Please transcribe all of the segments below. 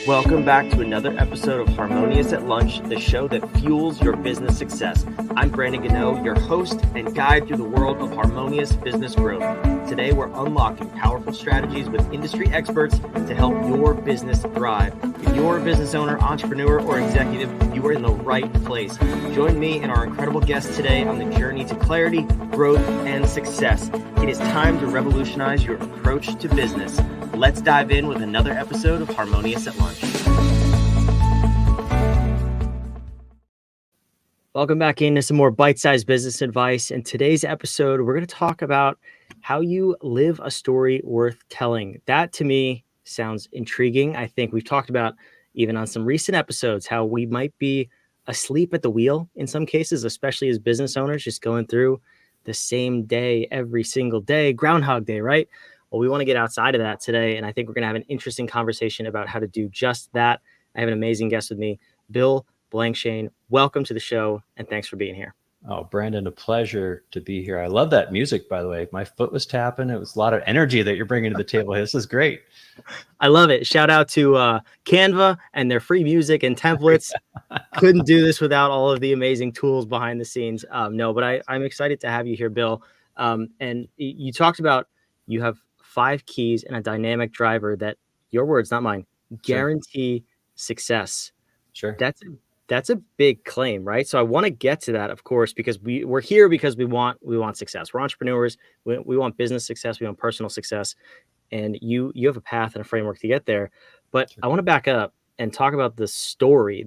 Welcome back to another episode of Harmonious at Lunch, the show that fuels your business success. I'm Brandon Gano, your host and guide through the world of harmonious business growth. Today, we're unlocking powerful strategies with industry experts to help your business thrive. If you're a business owner, entrepreneur, or executive, you are in the right place. Join me and our incredible guests today on the journey to clarity, growth, and success. It is time to revolutionize your approach to business. Let's dive in with another episode of Harmonious at Lunch. Welcome back into some more bite-sized business advice. In today's episode, we're going to talk about how you live a story worth telling. That to me sounds intriguing. I think we've talked about even on some recent episodes how we might be asleep at the wheel in some cases, especially as business owners, just going through the same day every single day, Groundhog Day, right? Well, we want to get outside of that today, and I think we're going to have an interesting conversation about how to do just that. I have an amazing guest with me, Bill Blankschaen. Welcome to the show, and thanks for being here. Oh, Brandon, a pleasure to be here. I love that music, by the way. My foot was tapping. It was a lot of energy that you're bringing to the table. This is great. I love it. Shout out to Canva and their free music and templates. Couldn't do this without all of the amazing tools behind the scenes. But I'm excited to have you here, Bill. And you talked about you have 5 keys and a dynamic driver that, your words, not mine, guarantee success. Sure. That's a big claim, right? So I want to get to that, of course, because we're here because we want success. We're entrepreneurs. We want business success. We want personal success. And you have a path and a framework to get there. But I want to back up and talk about the story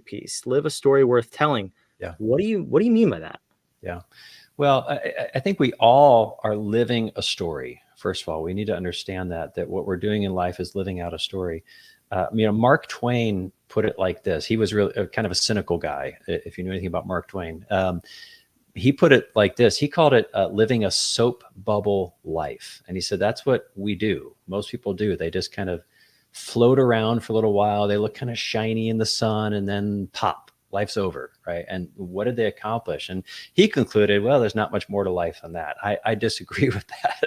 piece. Live a story worth telling. Yeah. What do you mean by that? Yeah. Well, I think we all are living a story. First of all, we need to understand that what we're doing in life is living out a story. Mark Twain put it like this. He was really kind of a cynical guy, if you know anything about Mark Twain. He put it like this. He called it living a soap bubble life. And he said, that's what we do. Most people do. They just kind of float around for a little while. They look kind of shiny in the sun and then pop. Life's over, right? And what did they accomplish? And he concluded, well, there's not much more to life than that. I disagree with that.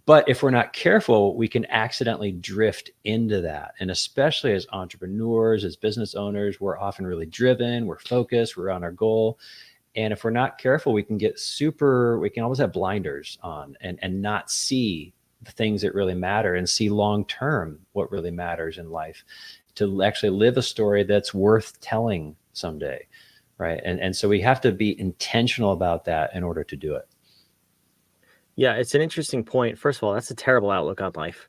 But if we're not careful, we can accidentally drift into that. And especially as entrepreneurs, as business owners, we're often really driven, we're focused, we're on our goal. And if we're not careful, we can always have blinders on and not see the things that really matter and see long-term what really matters in life, to actually live a story that's worth telling someday, right? And so we have to be intentional about that in order to do it. Yeah, it's an interesting point. First of all, that's a terrible outlook on life.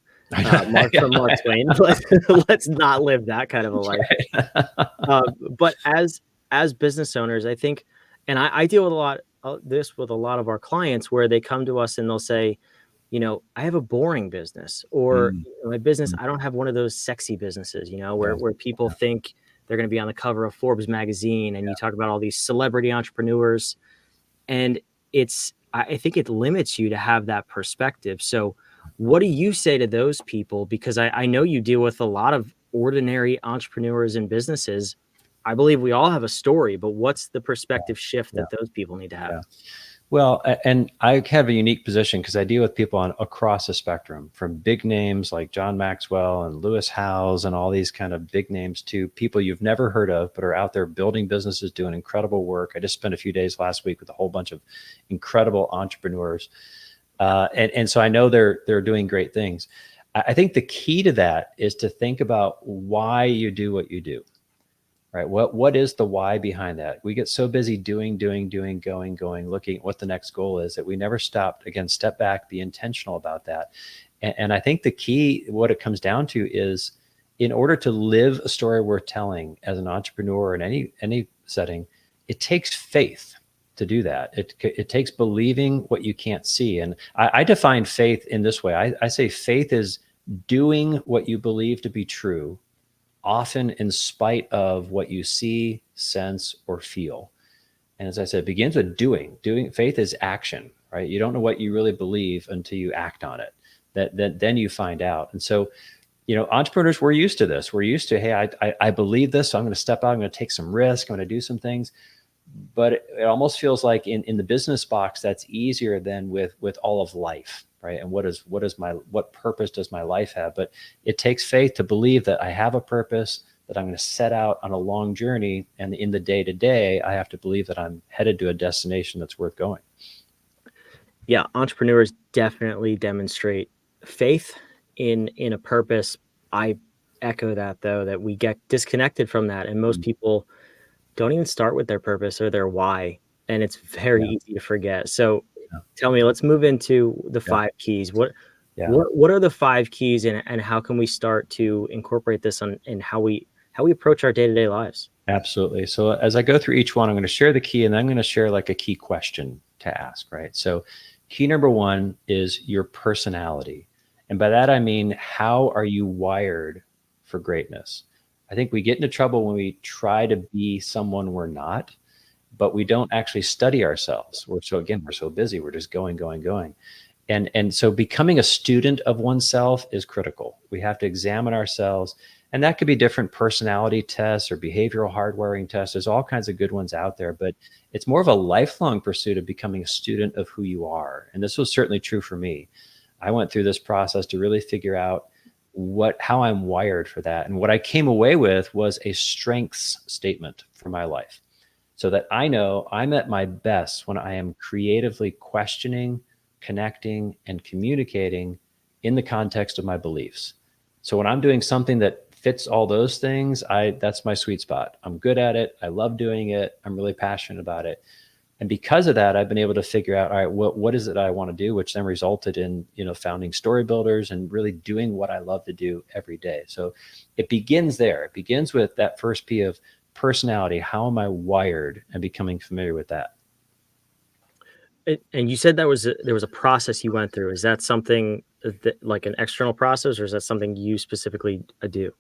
Mark Twain. Let's not live that kind of a life. But as business owners, I think, and I deal with a lot of our clients where they come to us and they'll say, I have a boring business, or my business, I don't have one of those sexy businesses, where people think they're going to be on the cover of Forbes magazine, and you talk about all these celebrity entrepreneurs, and I think it limits you to have that perspective. So what do you say to those people? Because I know you deal with a lot of ordinary entrepreneurs and businesses. I believe we all have a story, but what's the perspective shift that those people need to have? Yeah. Well, and I have a unique position because I deal with people across the spectrum, from big names like John Maxwell and Lewis Howes and all these kind of big names, to people you've never heard of but are out there building businesses, doing incredible work. I just spent a few days last week with a whole bunch of incredible entrepreneurs, and so I know they're doing great things. I think the key to that is to think about why you do what you do. Right. What is the why behind that? We get so busy doing, going, looking at what the next goal is, that we never stop. Again, step back, be intentional about that. And I think the key, what it comes down to is, in order to live a story worth telling as an entrepreneur in any setting, it takes faith to do that. It takes believing what you can't see. And I define faith in this way. I say faith is doing what you believe to be true, often in spite of what you see, sense, or feel. And as I said, it begins with doing. Faith is action, right? You don't know what you really believe until you act on it. Then you find out. And so, entrepreneurs, we're used to this. We're used to, hey, I believe this, so I'm going to step out, I'm going to take some risk, I'm going to do some things. But it almost feels like in the business box, that's easier than with all of life. right? And what purpose does my life have? But it takes faith to believe that I have a purpose, that I'm going to set out on a long journey. And in the day to day, I have to believe that I'm headed to a destination that's worth going. Yeah, entrepreneurs definitely demonstrate faith in a purpose. I echo that, though, that we get disconnected from that, and most Mm. people don't even start with their purpose or their why, and it's very Yeah, easy to forget. So yeah, tell me, let's move into the yeah, 5 keys. What yeah. what what are the 5 keys, and how can we start to incorporate this on in how we approach our day-to-day lives? Absolutely. So as I go through each one, I'm going to share the key, and then I'm going to share like a key question to ask, right? So key number one is your personality. And by that, I mean, how are you wired for greatness? I think we get into trouble when we try to be someone we're not, but we don't actually study ourselves. We're so busy. We're just going, going, going. And so becoming a student of oneself is critical. We have to examine ourselves, and that could be different personality tests or behavioral hardwiring tests. There's all kinds of good ones out there, but it's more of a lifelong pursuit of becoming a student of who you are. And this was certainly true for me. I went through this process to really figure out how I'm wired for that. And what I came away with was a strengths statement for my life, so that I know I'm at my best when I am creatively questioning, connecting, and communicating in the context of my beliefs. So when I'm doing something that fits all those things, that's my sweet spot. I'm good at it. I love doing it. I'm really passionate about it. And because of that, I've been able to figure out, all right, what is it I want to do, which then resulted in, founding StoryBuilders and really doing what I love to do every day. So it begins there. It begins with that first P of personality. How am I wired, and becoming familiar with that? And you said there was a process you went through. Is that something that, like an external process, or is that something you specifically do?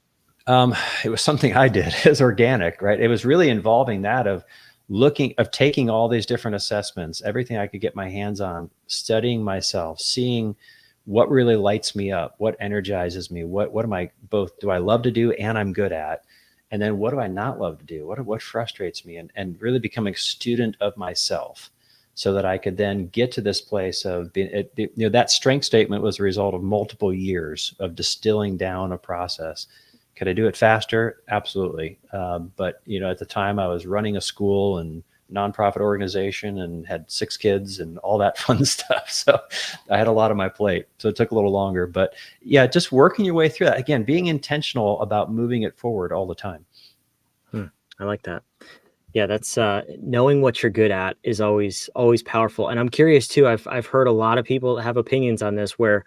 Um, it was something I did. It was organic, right? It was really involving that of taking all these different assessments, everything I could get my hands on, studying myself, seeing what really lights me up, what energizes me, what am I both do I love to do and I'm good at, and then what do I not love to do, what frustrates me, and really becoming a student of myself, so that I could then get to this place of being, that strength statement was a result of multiple years of distilling down a process. Could I do it faster? Absolutely. But at the time I was running a school and nonprofit organization and had 6 kids and all that fun stuff. So I had a lot on my plate. So it took a little longer, but yeah, just working your way through that. Again, being intentional about moving it forward all the time. I like that. Yeah, that's knowing what you're good at is always powerful. And I'm curious too. I've heard a lot of people have opinions on this, where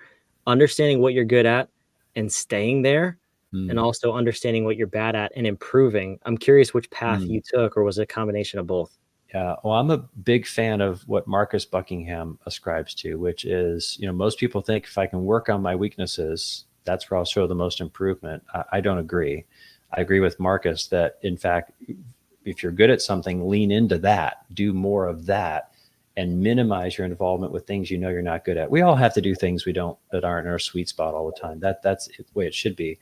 understanding what you're good at and staying there, and Mm. also understanding what you're bad at and improving. I'm curious which path Mm. you took, or was it a combination of both? Yeah, well, I'm a big fan of what Marcus Buckingham ascribes to, which is, most people think if I can work on my weaknesses, that's where I'll show the most improvement. I don't agree. I agree with Marcus that, in fact, if you're good at something, lean into that, do more of that, and minimize your involvement with things you're not good at. We all have to do things that aren't in our sweet spot all the time. That's the way it should be.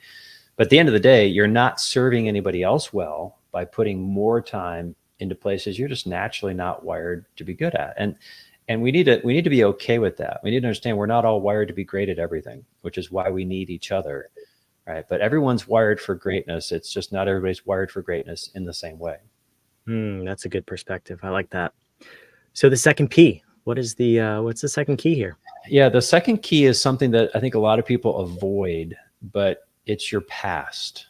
But at the end of the day, you're not serving anybody else well by putting more time into places you're just naturally not wired to be good at. And we need to be okay with that. We need to understand we're not all wired to be great at everything, which is why we need each other, right? But everyone's wired for greatness. It's just not everybody's wired for greatness in the same way. That's a good perspective. I like that. So the second P, what's the second key here? Yeah, the second key is something that I think a lot of people avoid, but it's your past.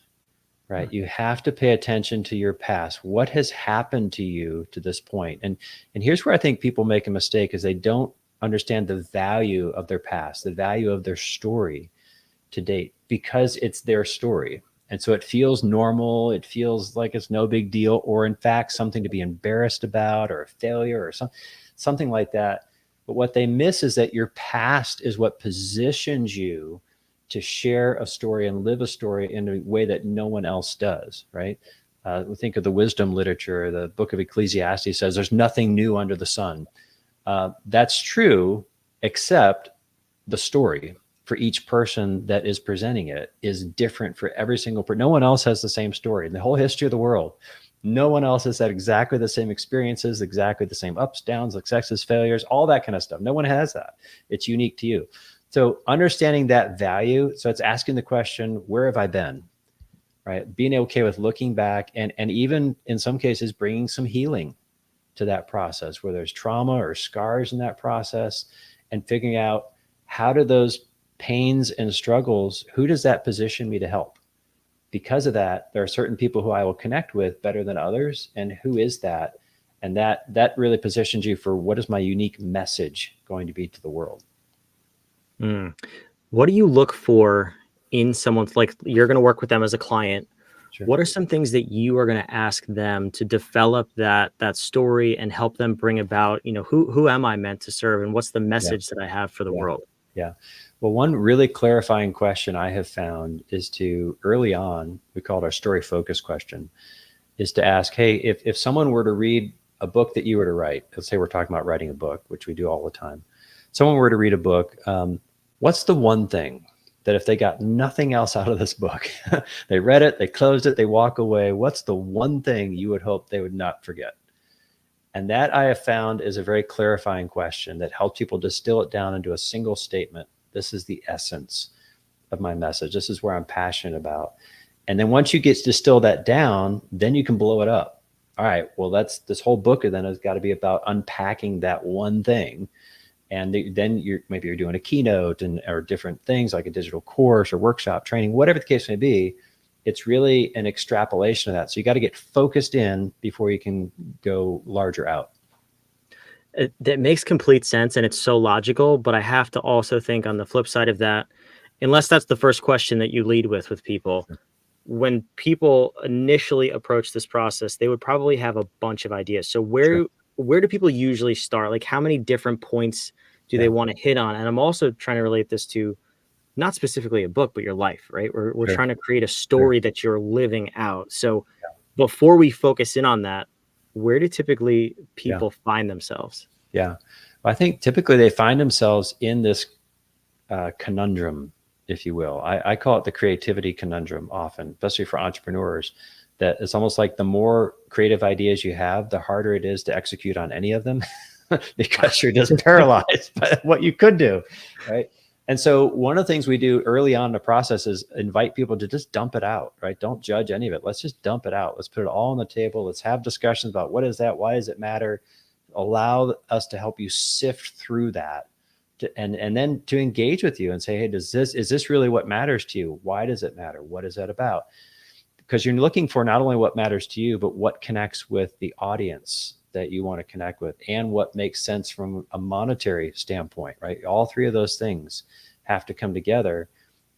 Hmm. Right. You have to pay attention to your past. What has happened to you to this point? And here's where I think people make a mistake, is they don't understand the value of their past, the value of their story to date, because it's their story. And so it feels normal. It feels like it's no big deal, or in fact, something to be embarrassed about, or a failure, or something like that. But what they miss is that your past is what positions you to share a story and live a story in a way that no one else does, right? We think of the wisdom literature. The book of Ecclesiastes says there's nothing new under the sun. That's true, except the story for each person that is presenting it is different for every single person. No one else has the same story in the whole history of the world. No one else has had exactly the same experiences, exactly the same ups, downs, successes, failures, all that kind of stuff. No one has that. It's unique to you. So understanding that value. So it's asking the question, where have I been? Right. Being okay with looking back and even in some cases, bringing some healing to that process where there's trauma or scars in that process, and figuring out how do those pains and struggles, who does that position me to help? Because of that, there are certain people who I will connect with better than others. And who is that? And that really positions you for what is my unique message going to be to the world? Mm. What do you look for in someone's, like, you're going to work with them as a client? Sure. What are some things that you are going to ask them to develop that story and help them bring about, who am I meant to serve and what's the Yeah. message that I have for the Yeah. world? Yeah. Well, one really clarifying question I have found is to early on, we call it our story focus question, is to ask, hey, if someone were to read a book that you were to write, let's say we're talking about writing a book, which we do all the time. Someone were to read a book, what's the one thing that if they got nothing else out of this book, they read it, they closed it, they walk away, what's the one thing you would hope they would not forget? And that I have found is a very clarifying question that helps people distill it down into a single statement. This is the essence of my message. This is where I'm passionate about. And then once you get to distill that down, then you can blow it up. All right, well, this whole book then has got to be about unpacking that one thing. And then maybe you're doing a keynote or different things like a digital course or workshop training, whatever the case may be. It's really an extrapolation of that. So you got to get focused in before you can go larger out. That makes complete sense and it's so logical, but I have to also think on the flip side of that, unless that's the first question that you lead with people, when people initially approach this process, they would probably have a bunch of ideas. So Sure. where do people usually start? Like, how many different points do they Yeah. want to hit on? And I'm also trying to relate this to not specifically a book, but your life, right? We're Sure. trying to create a Sure. story that you're living out. So before we focus in on that, where do typically Yeah. people find themselves? Yeah. Well, I think typically they find themselves in this conundrum, if you will. I call it the creativity conundrum often, especially for entrepreneurs, that it's almost like the more creative ideas you have, the harder it is to execute on any of them because you're just paralyzed by what you could do, right? And so one of the things we do early on in the process is invite people to just dump it out, right? Don't judge any of it. Let's just dump it out. Let's put it all on the table. Let's have discussions about what is that? Why does it matter? Allow us to help you sift through that and then to engage with you and say, hey, is this really what matters to you? Why does it matter? What is that about? Because you're looking for not only what matters to you, but what connects with the audience that you want to connect with and what makes sense from a monetary standpoint, right? All three of those things have to come together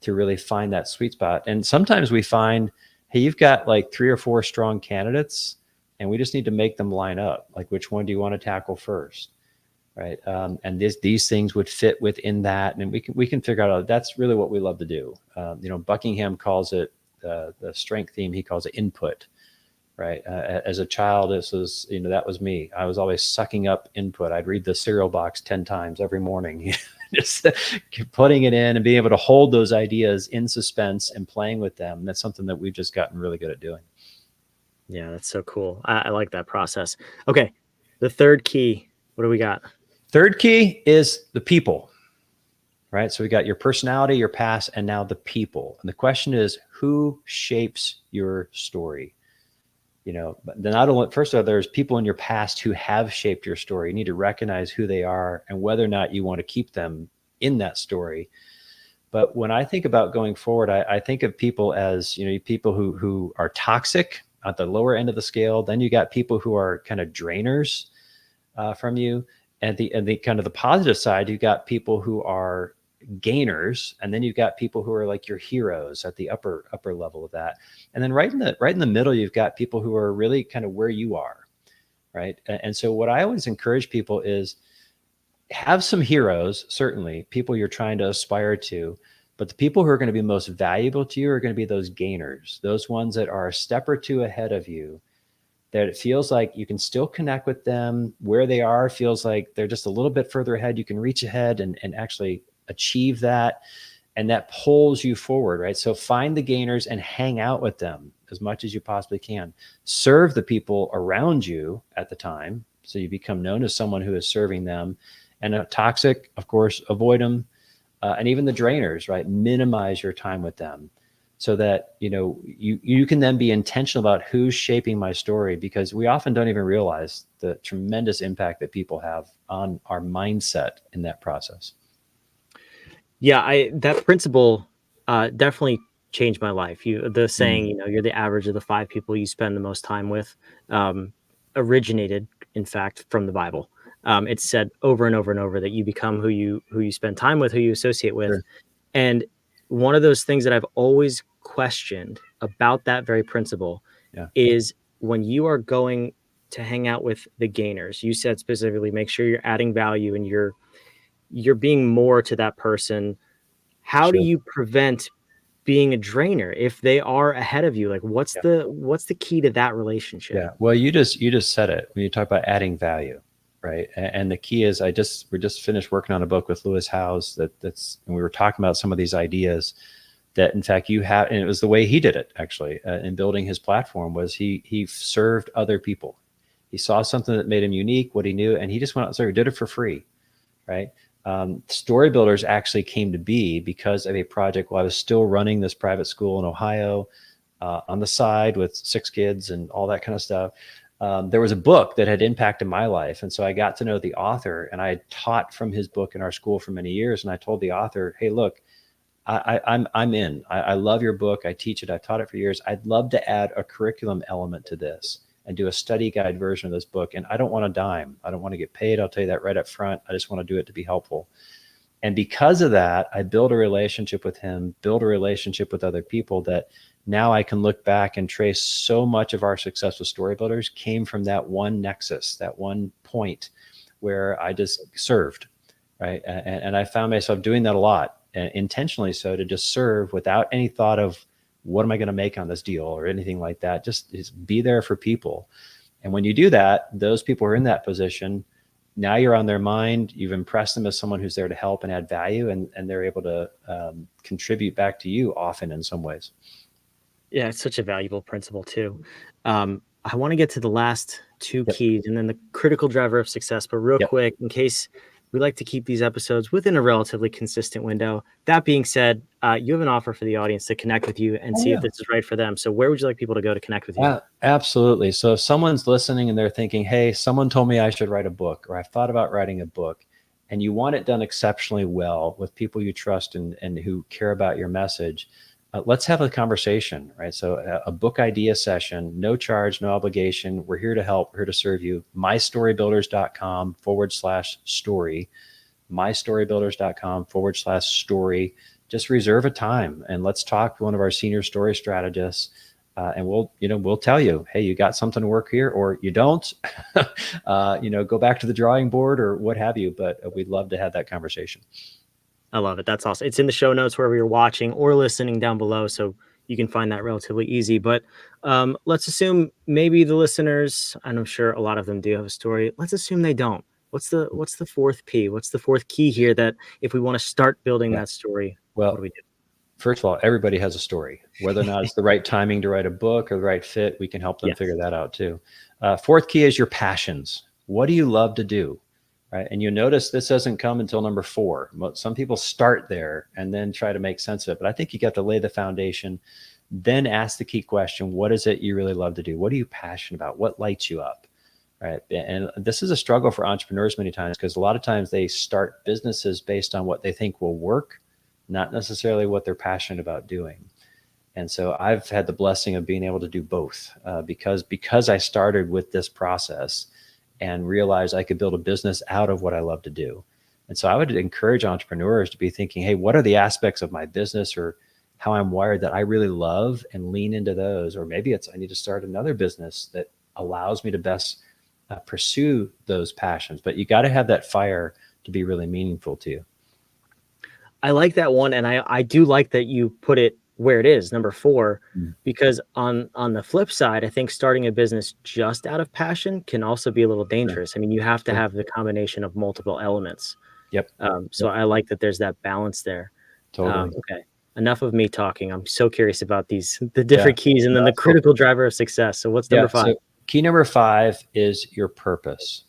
to really find that sweet spot. And sometimes we find, hey, you've got like 3 or 4 strong candidates and we just need to make them line up. Like, which one do you want to tackle first? Right. And these things would fit within that. And we can figure out that's really what we love to do. Buckingham calls it the strength theme. He calls it input. Right. As a child, that was me. I was always sucking up input. I'd read the cereal box 10 times every morning, just putting it in and being able to hold those ideas in suspense and playing with them. And that's something that we've just gotten really good at doing. Yeah, that's so cool. I like that process. Okay. The third key, what do we got? Third key is the people, right? So we got your personality, your past, and now the people. And the question is, who shapes your story? Not only, first of all, there's people in your past who have shaped your story. You need to recognize who they are and whether or not you want to keep them in that story. But when I think about going forward, I think of people as, people who are toxic at the lower end of the scale. Then you got people who are kind of drainers from you. And the kind of the positive side, you got people who are gainers, and then you've got people who are like your heroes at the upper level of that. And then right in the middle, you've got people who are really kind of where you are, right? And so what I always encourage people is have some heroes, certainly people you're trying to aspire to, but the people who are going to be most valuable to you are going to be those gainers, those ones that are a step or two ahead of you, that it feels like you can still connect with them where they are, feels like they're just a little bit further ahead. You can reach ahead and actually achieve that. And that pulls you forward, right? So find the gainers and hang out with them as much as you possibly can. Serve the people around you at the time, so you become known as someone who is serving them. And toxic, of course, avoid them. and even the drainers, right? Minimize your time with them so that, you can then be intentional about who's shaping my story, because we often don't even realize the tremendous impact that people have on our mindset in that process. Yeah, that principle definitely changed my life. The saying, you're the average of the 5 people you spend the most time with, um, originated, in fact, from the Bible. It's said over and over and over that you become who you spend time with, who you associate with. Sure. And one of those things that I've always questioned about that very principle Yeah. is when you are going to hang out with the gainers. You said specifically, make sure you're adding value and you're being more to that person. How do Sure. you prevent being a drainer if they are ahead of you? Like, what's Yeah. the key to that relationship? Yeah. Well, you just said it when you talk about adding value, right? And the key is, we just finished working on a book with Lewis Howes and we were talking about some of these ideas that, in fact, and it was the way he did it actually in building his platform. Was he served other people. He saw something that made him unique, what he knew, and he just went out there and did it for free, right? StoryBuilders actually came to be because of a project while I was still running this private school in Ohio, on the side with 6 kids and all that kind of stuff. There was a book that had impacted my life. And so I got to know the author, and I had taught from his book in our school for many years. And I told the author, hey, look, I'm in. I love your book. I teach it. I've taught it for years. I'd love to add a curriculum element to this and do a study guide version of this book. And I don't want a dime. I don't want to get paid. I'll tell you that right up front. I just want to do it to be helpful. And because of that, I built a relationship with him, build a relationship with other people, that now I can look back and trace so much of our success with StoryBuilders came from that one nexus, that one point where I just served, right? And I found myself doing that a lot, and intentionally so, to just serve without any thought of what am I going to make on this deal or anything like that. Just be there for people. And when you do that, those people who are in that position, now you're on their mind. You've impressed them as someone who's there to help and add value, and they're able to contribute back to you often in some ways. Yeah, it's such a valuable principle too. I want to get to the last 2 Yep. keys and then the critical driver of success, but real Yep. quick, in case we like to keep these episodes within a relatively consistent window. That being said, you have an offer for the audience to connect with you and see if this is right for them. So where would you like people to go to connect with you? Absolutely. So if someone's listening and they're thinking, hey, someone told me I should write a book, or I've thought about writing a book, and you want it done exceptionally well with people you trust and who care about your message, let's have a conversation, right? So a book idea session, no charge, no obligation. We're here to help, we're here to serve you. mystorybuilders.com/story, mystorybuilders.com/story. Just reserve a time and let's talk to one of our senior story strategists. And we'll tell you, hey, you got something to work here, or you don't, go back to the drawing board or what have you. But we'd love to have that conversation. I love it. That's awesome. It's in the show notes wherever you're watching or listening down below, so you can find that relatively easy. But let's assume maybe the listeners, and I'm sure a lot of them do have a story. Let's assume they don't. What's the 4th P? What's the 4th key here that if we want to start building that story, well, what do we do? First of all, everybody has a story. Whether or not it's the right timing to write a book or the right fit, we can help them figure that out too. 4th key is your passions. What do you love to do? Right. And you notice this doesn't come until number 4. Some people start there and then try to make sense of it. But I think you got to lay the foundation, then ask the key question, what is it you really love to do? What are you passionate about? What lights you up? Right. And this is a struggle for entrepreneurs many times, because a lot of times they start businesses based on what they think will work, not necessarily what they're passionate about doing. And so I've had the blessing of being able to do both because I started with this process and realized I could build a business out of what I love to do. And so I would encourage entrepreneurs to be thinking, hey, what are the aspects of my business or how I'm wired that I really love, and lean into those? Or maybe it's I need to start another business that allows me to best pursue those passions. But you got to have that fire to be really meaningful to you. I like that one, and I do like that you put it where it is, number 4, because on the flip side, I think starting a business just out of passion can also be a little dangerous. I mean, you have to have the combination of multiple elements. Yep. So I like that there's that balance there. Totally. Okay. Enough of me talking. I'm so curious about the different keys, and then the critical driver of success. So what's number 5? So key number 5 is your purpose.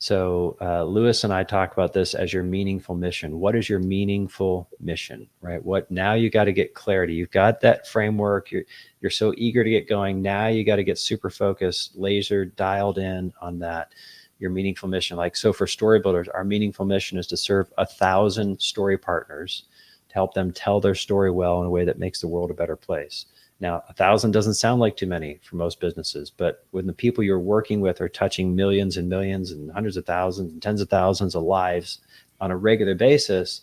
So Lewis and I talk about this as your meaningful mission. What is your meaningful mission, right? Now you got to get clarity. You've got that framework. You're so eager to get going. Now you got to get super focused, laser dialed in on that, your meaningful mission. Like, so for StoryBuilders, our meaningful mission is to serve 1,000 story partners to help them tell their story well in a way that makes the world a better place. Now, 1,000 doesn't sound like too many for most businesses, but when the people you're working with are touching millions and millions and hundreds of thousands and tens of thousands of lives on a regular basis,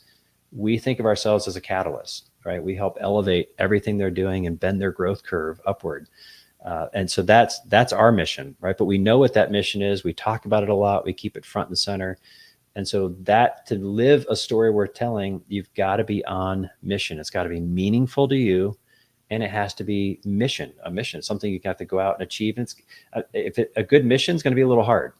we think of ourselves as a catalyst, right? We help elevate everything they're doing and bend their growth curve upward. And so that's our mission, right? But we know what that mission is. We talk about it a lot. We keep it front and center. And so that, to live a story worth telling, you've got to be on mission. It's got to be meaningful to you. And it has to be a mission, something you have to go out and achieve. And a good mission is going to be a little hard,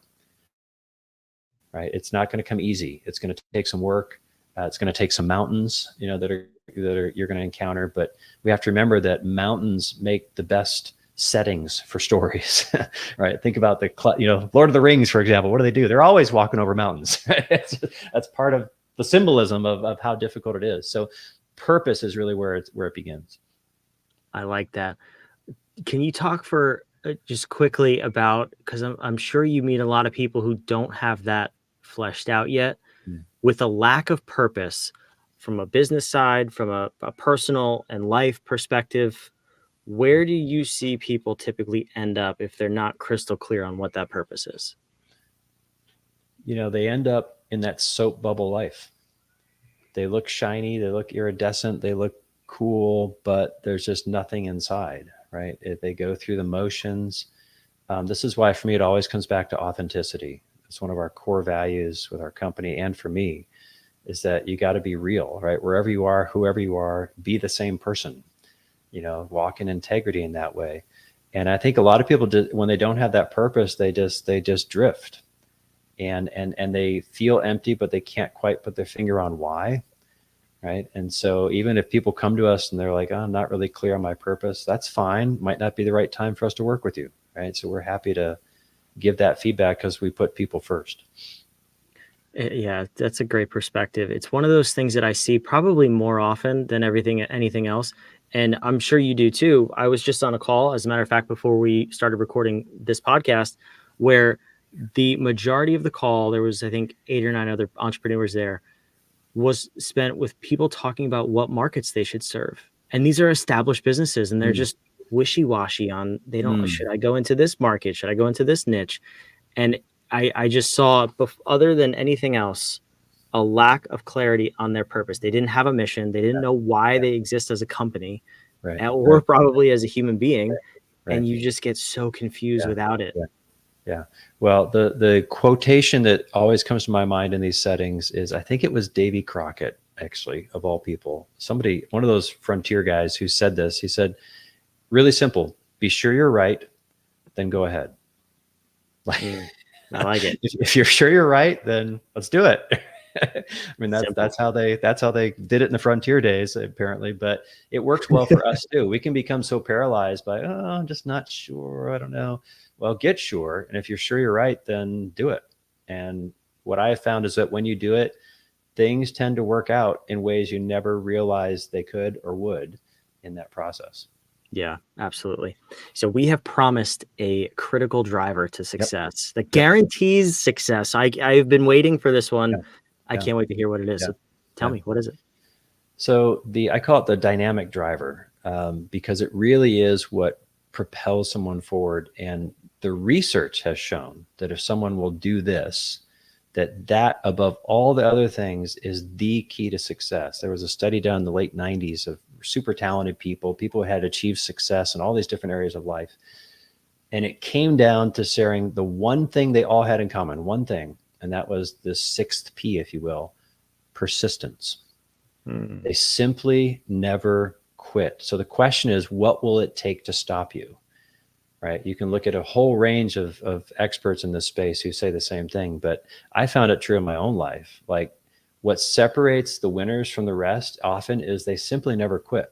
right? It's not going to come easy. It's going to take some work. It's going to take some mountains, that you're going to encounter. But we have to remember that mountains make the best settings for stories, right? Think about Lord of the Rings, for example. What do? They're always walking over mountains. That's part of the symbolism of how difficult it is. So purpose is really where it begins. I like that. Can you talk for just quickly about, because I'm sure you meet a lot of people who don't have that fleshed out yet, with a lack of purpose from a business side, from a personal and life perspective. Where do you see people typically end up if they're not crystal clear on what that purpose is? They end up in that soap bubble life. They look shiny, they look iridescent, they look cool, but there's just nothing inside, right? They go through the motions. This is why, for me, it always comes back to authenticity. It's one of our core values with our company, and for me, is that you got to be real, right? Wherever you are, whoever you are, be the same person, walk in integrity in that way. And I think a lot of people, when they don't have that purpose, they just drift, and they feel empty, but they can't quite put their finger on why. Right. And so even if people come to us and they're like, oh, I'm not really clear on my purpose, that's fine. Might not be the right time for us to work with you. Right. So we're happy to give that feedback because we put people first. Yeah, that's a great perspective. It's one of those things that I see probably more often than anything else. And I'm sure you do too. I was just on a call, as a matter of fact, before we started recording this podcast, where the majority of the call, there was, I think, 8 or 9 other entrepreneurs there, was spent with people talking about what markets they should serve. And these are established businesses, and they're just wishy-washy on, should I go into this market? Should I go into this niche? And I just saw, other than anything else, a lack of clarity on their purpose. They didn't have a mission. They didn't know why they exist as a company, or probably as a human being. And you just get so confused without it. Yeah. Well, the quotation that always comes to my mind in these settings is, I think it was Davy Crockett, actually, of all people, one of those frontier guys who said this. He said, really simple, be sure you're right, then go ahead. I like it. If you're sure you're right, then let's do it. I mean, that's how they did it in the frontier days, apparently, but it works well for us too. We can become so paralyzed by, I'm just not sure, I don't know. Well, get sure. And if you're sure you're right, then do it. And what I have found is that when you do it, things tend to work out in ways you never realized they could or would in that process. Yeah, absolutely. So we have promised a critical driver to success that guarantees success. I've been waiting for this one. I can't wait to hear what it is. So tell me, what is it? So I call it the dynamic driver, because it really is what propels someone forward. And the research has shown that if someone will do this, that above all the other things is the key to success. There was a study done in the late 90s of super talented people who had achieved success in all these different areas of life. And it came down to sharing the one thing they all had in common, one thing, and that was the 6th P, if you will, persistence. They simply never quit. So the question is, what will it take to stop you? Right? You can look at a whole range of experts in this space who say the same thing, but I found it true in my own life. Like, what separates the winners from the rest often is they simply never quit.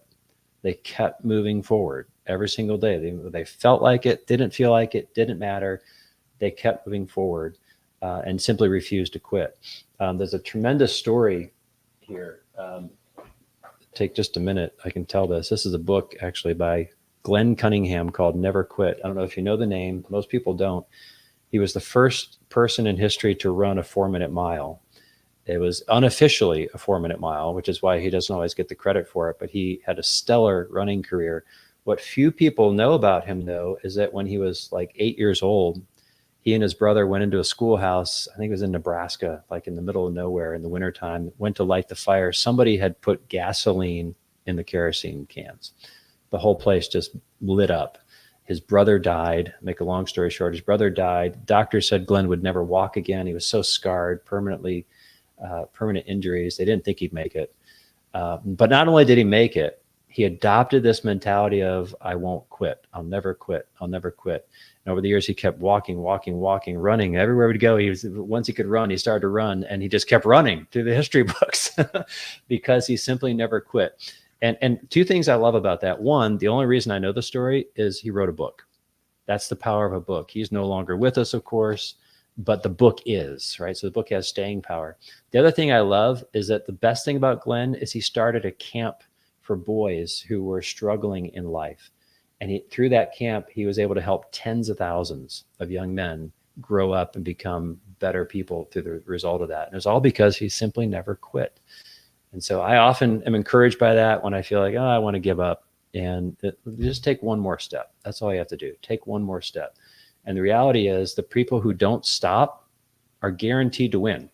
They kept moving forward every single day. They felt like it, didn't feel like it, didn't matter. They kept moving forward. and simply refused to quit. There's a tremendous story here. Take just a minute. I can tell this. This is a book actually by Glenn Cunningham called Never Quit. I don't know if you know the name. Most people don't. He was the first person in history to run a 4-minute mile. It was unofficially a 4-minute mile, which is why he doesn't always get the credit for it, but he had a stellar running career. What few people know about him, though, is that when he was like 8 years old, he and his brother went into a schoolhouse. I think it was in Nebraska, like in the middle of nowhere in the wintertime, went to light the fire. Somebody had put gasoline in the kerosene cans. The whole place just lit up. His brother died. Make a long story short, his brother died. Doctors said Glenn would never walk again. He was so scarred, permanent injuries. They didn't think he'd make it. But not only did he make it, he adopted this mentality of, I won't quit. I'll never quit. I'll never quit. And over the years, he kept walking, running. Everywhere he'd go, once he could run, he started to run, and he just kept running through the history books because he simply never quit. And two things I love about that. One, the only reason I know the story is he wrote a book. That's the power of a book. He's no longer with us, of course, but the book is, right? So the book has staying power. The other thing I love is that the best thing about Glenn is he started a camp for boys who were struggling in life. And through that camp, he was able to help tens of thousands of young men grow up and become better people through the result of that. And it's all because he simply never quit. And so I often am encouraged by that when I feel like, I want to give up. And just take one more step. That's all you have to do. Take one more step. And the reality is the people who don't stop are guaranteed to win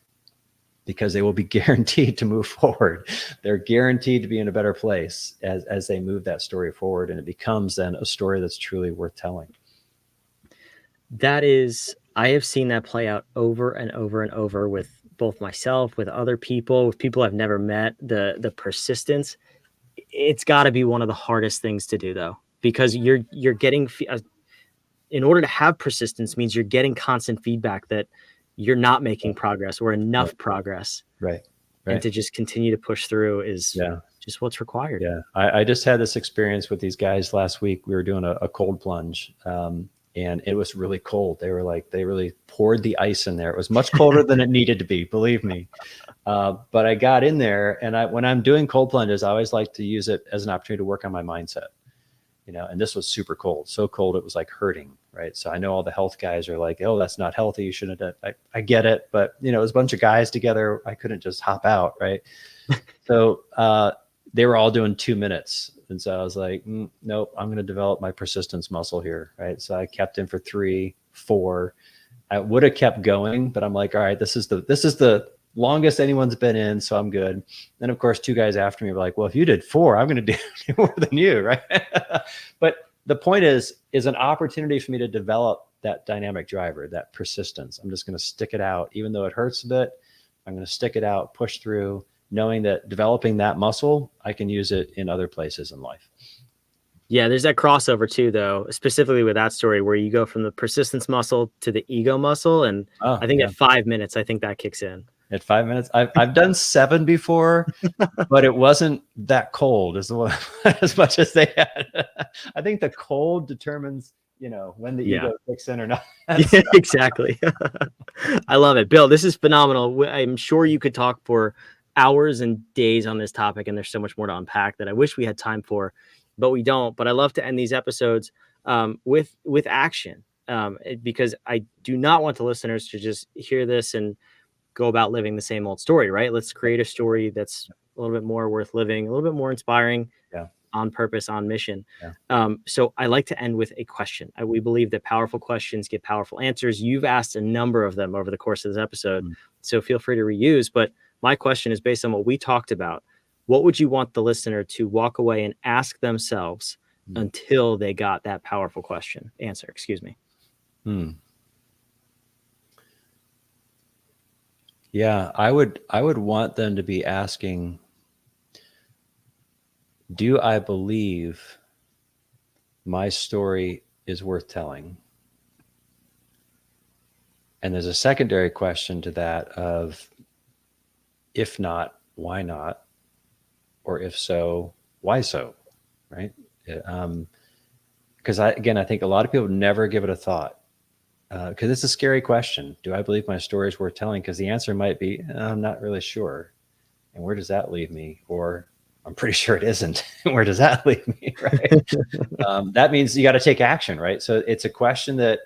because they will be guaranteed to move forward. They're guaranteed to be in a better place as they move that story forward. And it becomes then a story that's truly worth telling. I have seen that play out over and over and over with both myself, with other people, with people I've never met. The persistence, it's got to be one of the hardest things to do, though, because you're getting, in order to have persistence means you're getting constant feedback that you're not making progress or enough progress. Right. And to just continue to push through is just what's required. Yeah. I just had this experience with these guys last week. We were doing a cold plunge. And it was really cold. They really poured the ice in there. It was much colder than it needed to be, believe me. But I got in there, and when I'm doing cold plunges, I always like to use it as an opportunity to work on my mindset. And this was super cold, so cold it was like hurting, right? So I know all the health guys are like, oh, that's not healthy. You shouldn't have done. I get it, but it was a bunch of guys together. I couldn't just hop out, right? So they were all doing 2 minutes. And so I was like, nope, I'm going to develop my persistence muscle here, right? So I kept in for 3, 4. I would have kept going, but I'm like, all right, this is the longest anyone's been in, so I'm good. Then of course, 2 guys after me were like, well, if you did 4, I'm going to do more than you, right? But the point is an opportunity for me to develop that dynamic driver, that persistence. I'm just going to stick it out, even though it hurts a bit. I'm going to stick it out, push through, knowing that developing that muscle, I can use it in other places in life. Yeah, there's that crossover too, though, specifically with that story where you go from the persistence muscle to the ego muscle. And I think at 5 minutes, I think that kicks in. At 5 minutes? I've done 7 before, but it wasn't that cold as much as they had. I think the cold determines, when the ego kicks in or not. Yeah, exactly. I love it. Bill, this is phenomenal. I'm sure you could talk for hours and days on this topic, and there's so much more to unpack that I wish we had time for, but we don't. But I love to end these episodes with action, because I do not want the listeners to just hear this and go about living the same old story, right? Let's create a story that's a little bit more worth living, a little bit more inspiring, on purpose, on mission. So I like to end with a question. We believe that powerful questions get powerful answers. You've asked a number of them over the course of this episode, so feel free to reuse. But my question is based on what we talked about. What would you want the listener to walk away and ask themselves until they got that powerful answer? Excuse me. Yeah, I would want them to be asking, do I believe my story is worth telling? And there's a secondary question to that of, if not, why not? Or if so, why so? Right? Because I think a lot of people never give it a thought. Because it's a scary question. Do I believe my story is worth telling? Because the answer might be, I'm not really sure. And where does that leave me? Or I'm pretty sure it isn't. Where does that leave me? Right. That means you got to take action, right? So it's a question that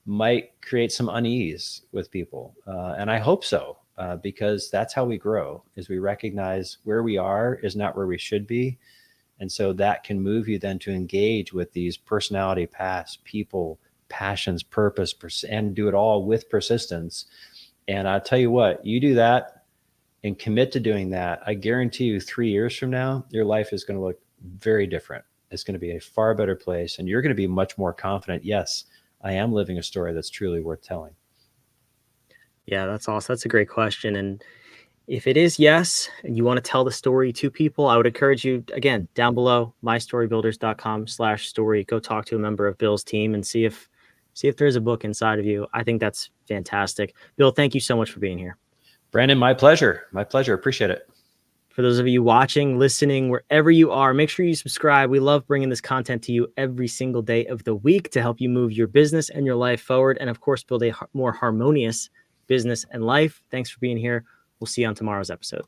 might create some unease with people. And I hope so, because that's how we grow, is we recognize where we are is not where we should be. And so that can move you then to engage with these personality paths, people, passions, purpose, and do it all with persistence. And I'll tell you what, you do that and commit to doing that, I guarantee you 3 years from now, your life is going to look very different. It's going to be a far better place, and you're going to be much more confident. Yes, I am living a story that's truly worth telling. Yeah, that's awesome. That's a great question. And if it is yes, and you want to tell the story to people, I would encourage you, again, down below, mystorybuilders.com/story. Go talk to a member of Bill's team and see if there's a book inside of you. I think that's fantastic. Bill, thank you so much for being here. Brandon, my pleasure. My pleasure. Appreciate it. For those of you watching, listening, wherever you are, make sure you subscribe. We love bringing this content to you every single day of the week to help you move your business and your life forward. And of course, build a more harmonious business and life. Thanks for being here. We'll see you on tomorrow's episode.